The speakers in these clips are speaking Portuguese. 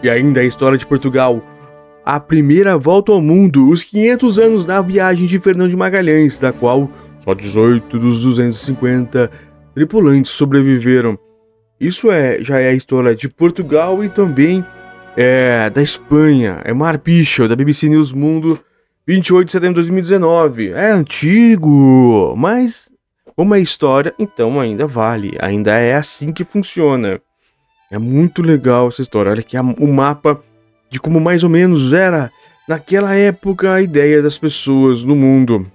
E ainda a história de Portugal. A primeira volta ao mundo, os 500 anos da viagem de Fernão de Magalhães, da qual só 18 dos 250 tripulantes sobreviveram. Isso já é a história de Portugal e também da Espanha. É Mar Pichel, da BBC News Mundo, 28 de setembro de 2019. É antigo, mas como é história, então ainda vale. Ainda é assim que funciona. É muito legal essa história. Olha aqui o mapa de como mais ou menos era naquela época a ideia das pessoas no mundo.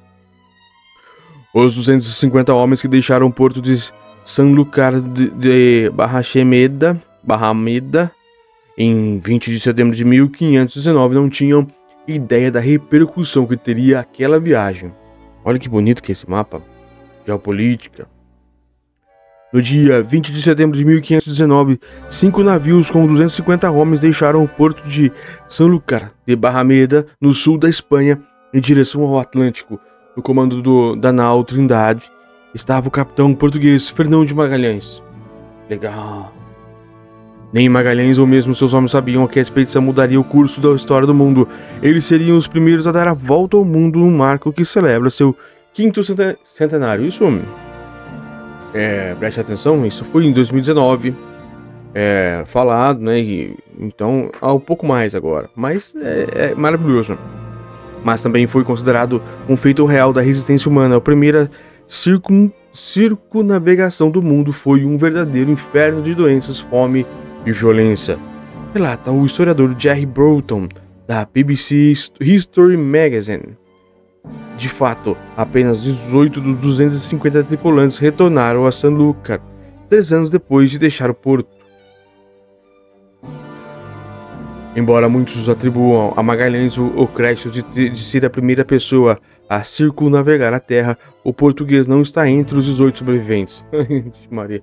Os 250 homens que deixaram o porto de Sanlúcar de Barrameda em 20 de setembro de 1519 não tinham ideia da repercussão que teria aquela viagem. Olha que bonito que é esse mapa. Geopolítica. No dia 20 de setembro de 1519, 5 navios com 250 homens deixaram o porto de Sanlúcar de Barrameda, no sul da Espanha, em direção ao Atlântico. No comando da nau Trindade estava o capitão português Fernão de Magalhães. Legal. Nem Magalhães ou mesmo seus homens sabiam que a expedição mudaria o curso da história do mundo. Eles seriam os primeiros a dar a volta ao mundo num marco que celebra seu 5º centenário. Isso, preste atenção, isso foi em 2019. Falado, né? Então, há um pouco mais agora. Mas é maravilhoso. Mas também foi considerado um feito real da resistência humana. A primeira circunnavegação do mundo foi um verdadeiro inferno de doenças, fome e violência. Relata o historiador Jerry Broughton, da BBC History Magazine. De fato, apenas 18 dos 250 tripulantes retornaram a Sanlúcar, 3 anos depois de deixar o porto. Embora muitos atribuam a Magalhães o crédito de ser a primeira pessoa a circunnavegar a Terra, o português não está entre os 18 sobreviventes. Maria.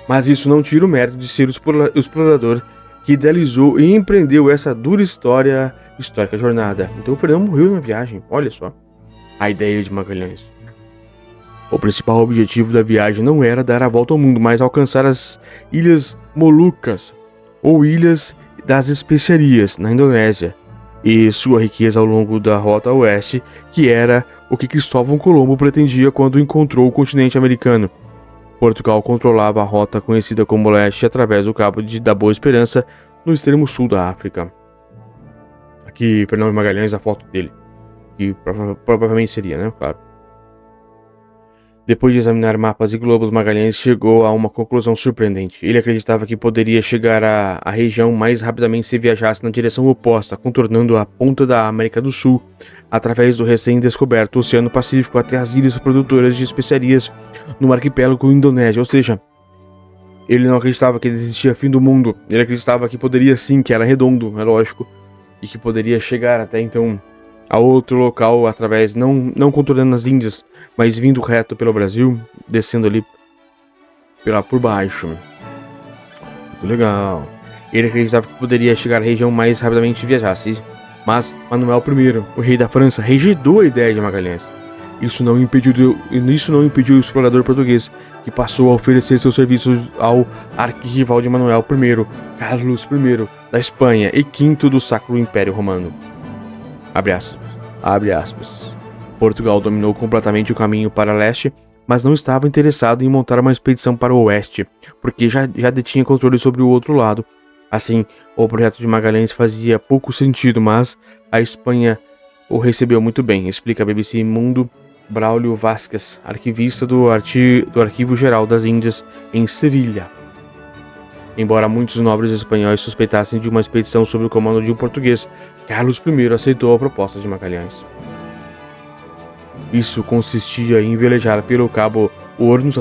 Mas isso não tira o mérito de ser o explorador que idealizou e empreendeu essa dura histórica jornada. Então o Fernão morreu na viagem, olha só. A ideia de Magalhães. O principal objetivo da viagem não era dar a volta ao mundo, mas alcançar as Ilhas Molucas, ou Ilhas das Especiarias, na Indonésia, e sua riqueza ao longo da rota oeste, que era o que Cristóvão Colombo pretendia quando encontrou o continente americano. Portugal controlava a rota conhecida como leste através do Cabo da Boa Esperança, no extremo sul da África. Aqui, Fernão de Magalhães, a foto dele. Que provavelmente seria, né? Claro. Depois de examinar mapas e globos, Magalhães chegou a uma conclusão surpreendente. Ele acreditava que poderia chegar à região mais rapidamente se viajasse na direção oposta, contornando a ponta da América do Sul, através do recém-descoberto Oceano Pacífico até as ilhas produtoras de especiarias no arquipélago indonésio. Ou seja, ele não acreditava que existia fim do mundo. Ele acreditava que poderia sim, que era redondo, é lógico, e que poderia chegar até então a outro local através, não contornando as Índias, mas vindo reto pelo Brasil, descendo ali por baixo. Muito legal. Ele acreditava que poderia chegar à região mais rapidamente se viajasse, mas Manuel I, o rei da França, rejeitou a ideia de Magalhães. Isso não impediu o explorador português, que passou a oferecer seus serviços ao arquirrival de Manuel I, Carlos I, da Espanha e V do Sacro Império Romano. Abre aspas. Portugal dominou completamente o caminho para leste, mas não estava interessado em montar uma expedição para o oeste, porque já detinha controle sobre o outro lado. Assim, o projeto de Magalhães fazia pouco sentido, mas a Espanha o recebeu muito bem, explica a BBC Mundo Braulio Vasquez, arquivista do Arquivo Geral das Índias em Sevilha. Embora muitos nobres espanhóis suspeitassem de uma expedição sob o comando de um português, Carlos I aceitou a proposta de Magalhães. Isso consistia em velejar pelo Cabo Hornos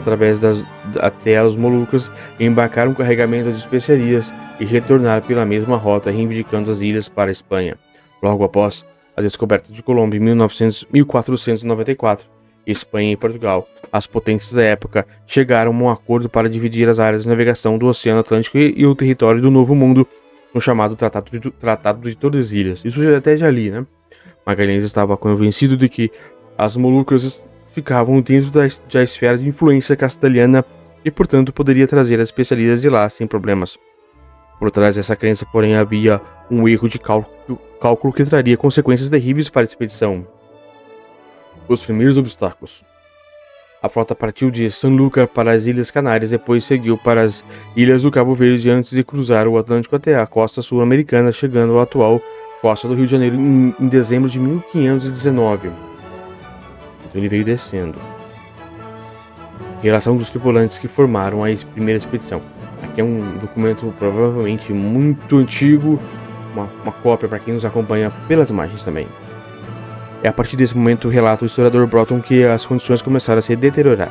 até as Molucas, embarcar um carregamento de especiarias e retornar pela mesma rota, reivindicando as ilhas para a Espanha. Logo após a descoberta de Colombo em 1494, Espanha e Portugal, as potências da época, chegaram a um acordo para dividir as áreas de navegação do Oceano Atlântico e o território do Novo Mundo, no chamado Tratado de Tordesilhas. Isso já até já li, né? Magalhães estava convencido de que as Molucas ficavam dentro da esfera de influência castelhana e, portanto, poderia trazer as especiarias de lá sem problemas. Por trás dessa crença, porém, havia um erro de cálculo que traria consequências terríveis para a expedição. Os primeiros obstáculos. A frota partiu de Sanlúcar para as Ilhas Canárias, depois seguiu para as Ilhas do Cabo Verde antes de cruzar o Atlântico até a costa sul-americana, chegando à atual costa do Rio de Janeiro em dezembro de 1519. Então ele veio descendo. Relação dos tripulantes que formaram a primeira expedição. Aqui é um documento provavelmente muito antigo, uma cópia para quem nos acompanha pelas imagens também. É a partir desse momento, relata o historiador Broughton, que as condições começaram a se deteriorar.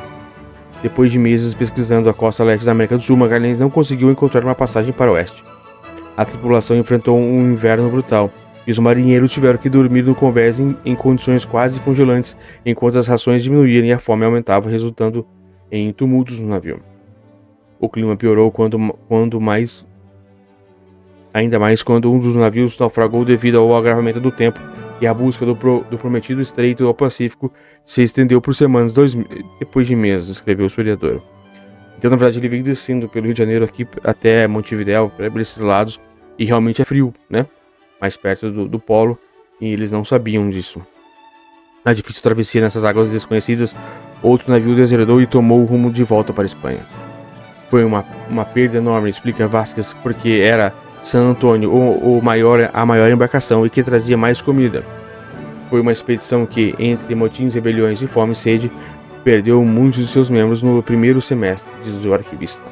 Depois de meses pesquisando a costa leste da América do Sul, Magalhães não conseguiu encontrar uma passagem para o oeste. A tripulação enfrentou um inverno brutal, e os marinheiros tiveram que dormir no convés em condições quase congelantes, enquanto as rações diminuíam e a fome aumentava, resultando em tumultos no navio. O clima piorou ainda mais quando um dos navios naufragou devido ao agravamento do tempo, e a busca do prometido estreito ao Pacífico se estendeu por semanas, depois de meses, escreveu o historiador. Então, na verdade, ele veio descendo pelo Rio de Janeiro aqui até Montevidéu, por esses lados, e realmente é frio, né? Mais perto do polo, e eles não sabiam disso. Na difícil travessia nessas águas desconhecidas, outro navio deserdou e tomou o rumo de volta para a Espanha. Foi uma perda enorme, explica Vasquez, porque era San Antônio a maior embarcação e que trazia mais comida. Foi uma expedição que, entre motins, rebeliões e fome e sede, perdeu muitos de seus membros no primeiro semestre, diz o arquivista.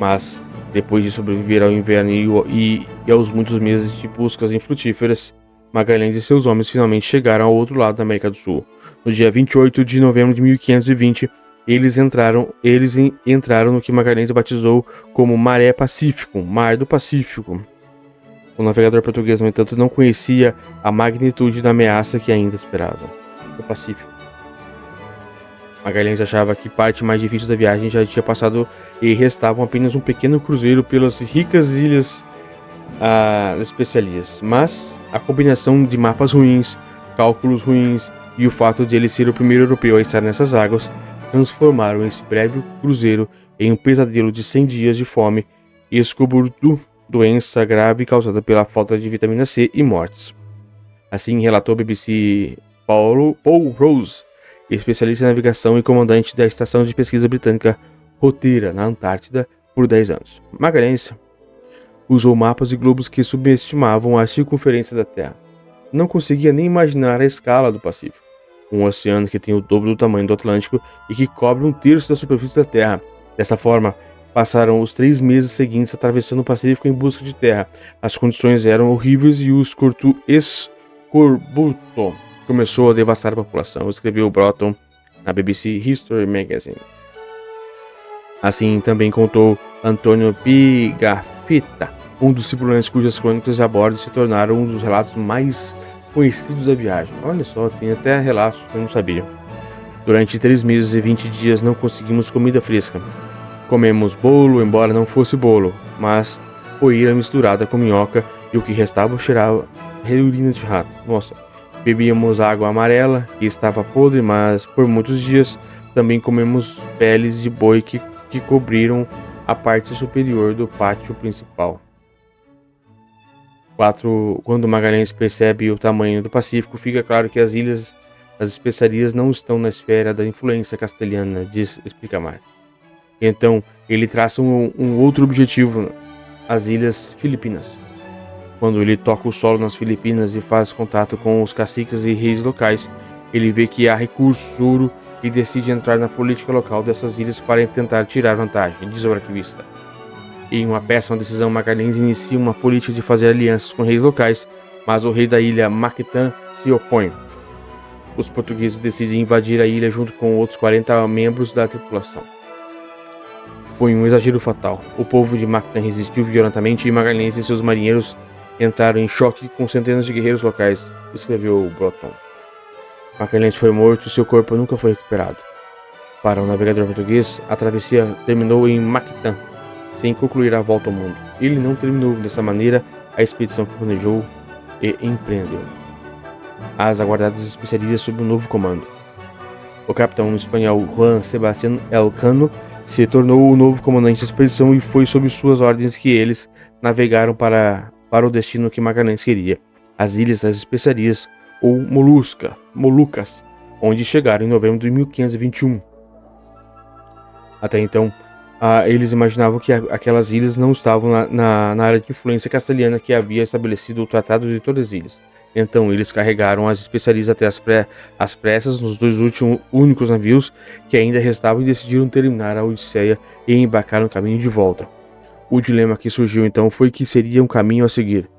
Mas, depois de sobreviver ao inverno e aos muitos meses de buscas infrutíferas, Magalhães e seus homens finalmente chegaram ao outro lado da América do Sul. No dia 28 de novembro de 1520, eles entraram no que Magalhães batizou como Maré Pacífico, Mar do Pacífico. O navegador português, no entanto, não conhecia a magnitude da ameaça que ainda esperava. O Pacífico. Magalhães achava que parte mais difícil da viagem já tinha passado e restavam apenas um pequeno cruzeiro pelas ricas ilhas das especiarias. Mas a combinação de mapas ruins, cálculos ruins e o fato de ele ser o primeiro europeu a estar nessas águas transformaram esse breve cruzeiro em um pesadelo de 100 dias de fome e escoburto, doença grave causada pela falta de vitamina C e mortes. Assim relatou a BBC Paul Rose, especialista em navegação e comandante da estação de pesquisa britânica Roteira, na Antártida, por 10 anos. Magalhães usou mapas e globos que subestimavam a circunferência da Terra. Não conseguia nem imaginar a escala do Pacífico, um oceano que tem o dobro do tamanho do Atlântico e que cobre um terço da superfície da Terra. Dessa forma, passaram os 3 meses seguintes atravessando o Pacífico em busca de terra. As condições eram horríveis e o escorbuto começou a devastar a população, escreveu Broughton na BBC History Magazine. Assim também contou Antônio Pigafetta, um dos tripulantes cujas crônicas a bordo se tornaram um dos relatos mais conhecidos da viagem. Olha só, tem até relatos que eu não sabia. Durante 3 meses e 20 dias não conseguimos comida fresca. Comemos bolo, embora não fosse bolo, mas poeira misturada com minhoca e o que restava cheirava urina de rato. Nossa, bebíamos água amarela, que estava podre, mas por muitos dias também comemos peles de boi que cobriram a parte superior do pátio principal. Quando Magalhães percebe o tamanho do Pacífico, fica claro que as ilhas das especiarias não estão na esfera da influência castelhana, explica Marques. Então, ele traça um outro objetivo, as Ilhas Filipinas. Quando ele toca o solo nas Filipinas e faz contato com os caciques e reis locais, ele vê que há recursos, ouro, e decide entrar na política local dessas ilhas para tentar tirar vantagem, diz o arquivista. Em uma péssima decisão, Magalhães inicia uma política de fazer alianças com reis locais, mas o rei da ilha, Mactan, se opõe. Os portugueses decidem invadir a ilha junto com outros 40 membros da tripulação. Foi um exagero fatal. O povo de Mactan resistiu violentamente e Magalhães e seus marinheiros entraram em choque com centenas de guerreiros locais, escreveu Broughton. Magalhães foi morto e seu corpo nunca foi recuperado. Para o navegador português, a travessia terminou em Mactan, sem concluir a volta ao mundo. Ele não terminou dessa maneira a expedição que planejou e empreendeu. As aguardadas especiarias sob um novo comando. O capitão espanhol Juan Sebastián Elcano se tornou o novo comandante da expedição e foi sob suas ordens que eles navegaram para o destino que Magalhães queria, as Ilhas das Especiarias, ou Molucas, onde chegaram em novembro de 1521. Até então, eles imaginavam que aquelas ilhas não estavam na área de influência castelhana que havia estabelecido o Tratado de Tordesilhas. Então eles carregaram as especiarias até as pressas nos dois únicos navios que ainda restavam e decidiram terminar a odisseia e embarcar no caminho de volta. O dilema que surgiu então foi que seria um caminho a seguir.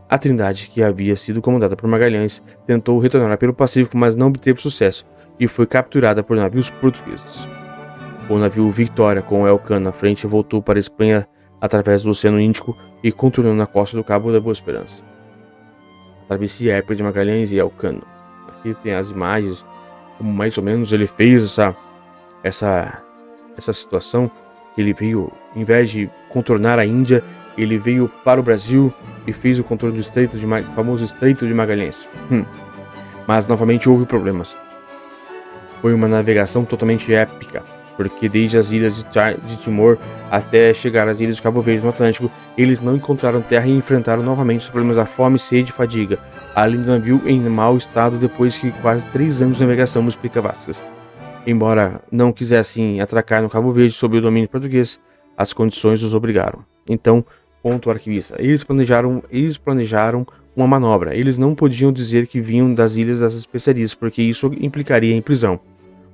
A Trindade, que havia sido comandada por Magalhães, tentou retornar pelo Pacífico, mas não obteve sucesso e foi capturada por navios portugueses. O navio Victoria, com Elcano à frente, voltou para a Espanha através do Oceano Índico e contornando a costa do Cabo da Boa Esperança. A travessia épica de Magalhães e Elcano. Aqui tem as imagens, como mais ou menos ele fez essa situação. Ele veio, em vez de contornar a Índia, ele veio para o Brasil e fez o contorno do famoso Estreito de Magalhães. Mas novamente houve problemas. Foi uma navegação totalmente épica, porque desde as ilhas de Timor até chegar às ilhas de Cabo Verde no Atlântico, eles não encontraram terra e enfrentaram novamente os problemas da fome, sede e fadiga, além do navio em mau estado depois que quase 3 anos de navegação, explica Vasquez. Embora não quisessem atracar no Cabo Verde sob o domínio português, as condições os obrigaram. Então, conta o arquivista, eles planejaram uma manobra. Eles não podiam dizer que vinham das Ilhas das Especiarias, porque isso implicaria em prisão.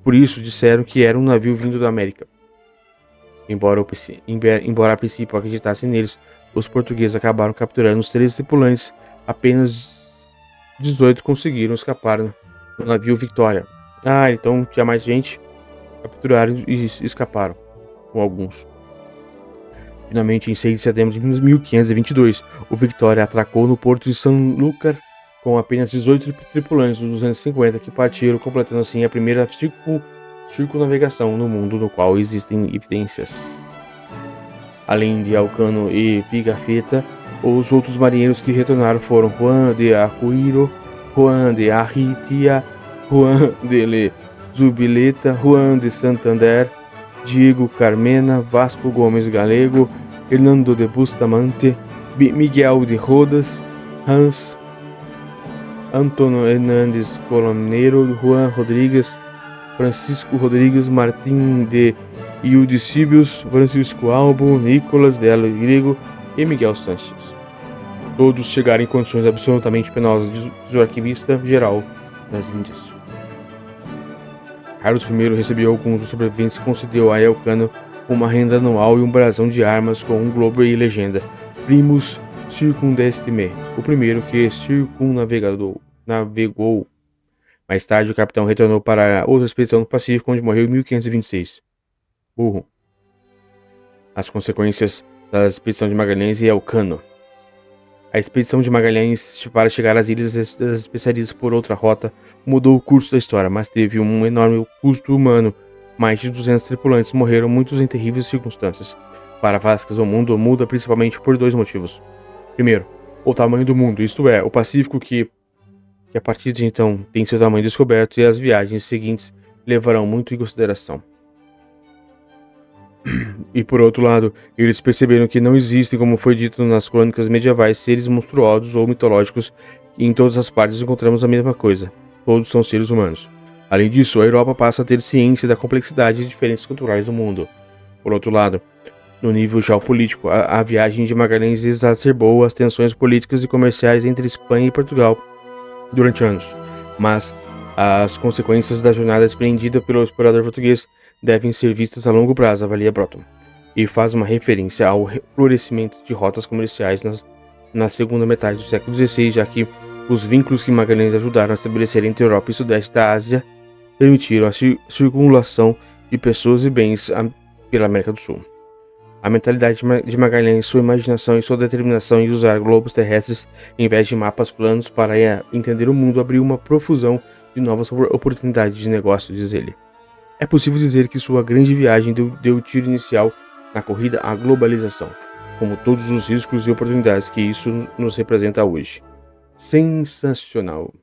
Por isso, disseram que era um navio vindo da América. Embora a princípio acreditassem neles, os portugueses acabaram capturando os 13 tripulantes. Apenas 18 conseguiram escapar no navio Victoria. Então tinha mais gente. Capturaram e escaparam com alguns. Finalmente, em 6 de setembro de 1522, o Victoria atracou no porto de Sanlúcar com apenas 18 tripulantes dos 250 que partiram, completando assim a primeira circunnavegação no mundo no qual existem evidências. Além de Elcano e Pigafetta, os outros marinheiros que retornaram foram Juan de Acuiro, Juan de Arritia, Juan de Le Zubileta, Juan de Santander, Diego Carmena, Vasco Gomes Galego, Hernando de Bustamante, Miguel de Rodas, Hans Antônio Hernandes Colomneiro, Juan Rodrigues, Francisco Rodrigues, Martim de Iudicíbios, Francisco Albo, Nicolas de Grego e Miguel Sanches. Todos chegaram em condições absolutamente penosas, diz o arquivista geral das Índias. Carlos I recebeu alguns dos sobreviventes e concedeu a Elcano uma renda anual e um brasão de armas com um globo e legenda Primus Circundest Me, o primeiro que navegou. Mais tarde, o capitão retornou para outra expedição no Pacífico, onde morreu em 1526. As consequências da expedição de Magalhães e Elcano. A expedição de Magalhães para chegar às Ilhas das Especiarias por outra rota mudou o curso da história, mas teve um enorme custo humano. Mais de 200 tripulantes morreram, muitos em terríveis circunstâncias. Para Vasquez, o mundo muda principalmente por 2 motivos. Primeiro, o tamanho do mundo, isto é, o Pacífico que a partir de então tem seu tamanho descoberto, e as viagens seguintes levarão muito em consideração. E por outro lado, eles perceberam que não existem, como foi dito nas crônicas medievais, seres monstruosos ou mitológicos, e em todas as partes encontramos a mesma coisa. Todos são seres humanos. Além disso, a Europa passa a ter ciência da complexidade de diferenças culturais do mundo. Por outro lado, no nível geopolítico, a viagem de Magalhães exacerbou as tensões políticas e comerciais entre Espanha e Portugal durante anos, mas as consequências da jornada empreendida pelo explorador português devem ser vistas a longo prazo, avalia Broughton, e faz uma referência ao florescimento de rotas comerciais na segunda metade do século XVI, já que os vínculos que Magalhães ajudaram a estabelecer entre a Europa e o Sudeste da Ásia permitiram a circulação de pessoas e bens pela América do Sul. A mentalidade de Magalhães, sua imaginação e sua determinação em usar globos terrestres em vez de mapas planos para entender o mundo abriu uma profusão de novas oportunidades de negócio, diz ele. É possível dizer que sua grande viagem deu o tiro inicial na corrida à globalização, como todos os riscos e oportunidades que isso nos representa hoje. Sensacional!